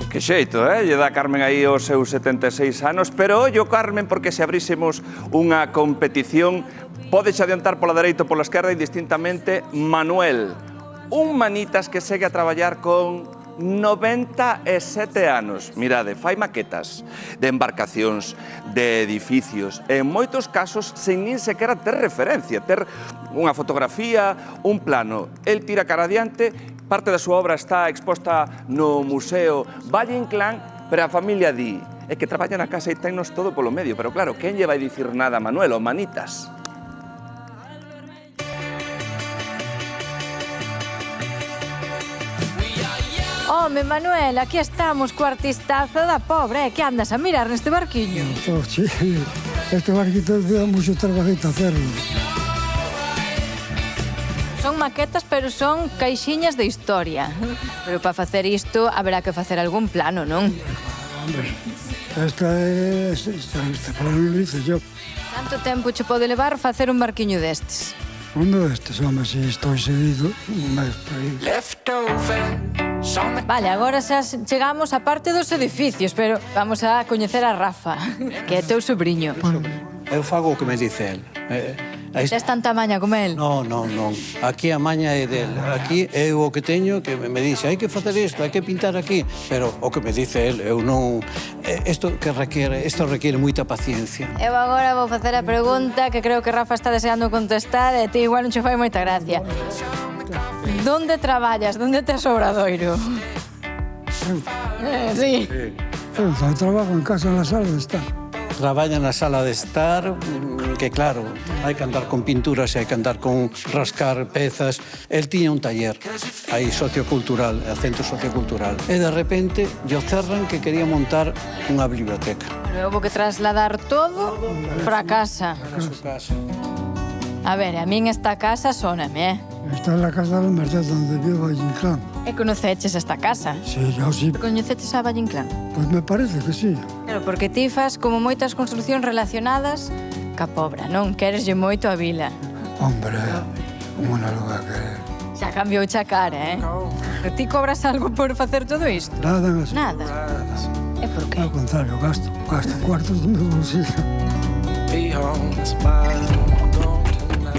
Que xeito, lle dá Carmen aí os seus 76 anos, pero ollo, Carmen, porque se abrísemos unha competición, podes adiantar pola dereita ou pola esquerda indistintamente Manuel, un manitas que segue a traballar con 97 anos. Mirade, fai maquetas de embarcacións, de edificios, en moitos casos sen nin sequera ter referencia, ter unha fotografía, un plano. El tira cara adiante. Parte da súa obra está exposta no Museo Valle Inclán, pero a familia di é que traballa na casa e tennos todo polo medio. Pero claro, quen lle vai dicir nada a Manuel, o manitas? Home, Manuel, aquí estamos co artistazo da pobre, que andas a mirar neste barquiño? Sí, este barquito dá mucho trabajito hacerlo. Son maquetas, pero son caixiñas de historia. Pero para facer isto, haberá que facer algún plano, non? Hombre, este plano lo hice yo. Canto tempo che pode levar facer un barquiño destes? Uno de estes, hombre, si estoy seguido, un mes por aí. Vale, agora xa chegamos á parte dos edificios, pero vamos a coñecer a Rafa, que é teu sobrinho. Eu fago o que me dice el. Tes tanta maña como el? Non. Aquí a maña é del. Aquí é o que teño que me dice hai que facer isto, hai que pintar aquí. Pero o que me dice el, eu non... Isto requiere moita paciencia. Eu agora vou facer a pregunta que creo que Rafa está deseando contestar e ti igual non che fai moita gracia. Donde traballas? Donde tes obradoiro? Sí. Eu trabajo en casa, en la sala de estar. Traballa na sala de estar, que claro, hai que andar con pinturas e hai que andar con rascar pezas. El tiña un taller aí sociocultural, centro sociocultural. E de repente yo cerran que quería montar unha biblioteca. Pero houve que trasladar todo para casa. A su casa. A ver, a min esta casa sóname, Está en la casa de la Merced, donde vive Valle Inclán. E conoceches esta casa? Sí, yo sí. Coñeceches a Valle Inclán? Pues me parece que sí. Claro, porque ti fas como moitas construcións relacionadas ca pobra, non? Quereslle moito a vila. Hombre, como non lo va a querer. Xa cambiou a cara, Pero ti cobras algo por facer todo isto? Nada más. Nada. E por qué? Al contrario, gasto cuartos de mi bolsillo. Be home, smile.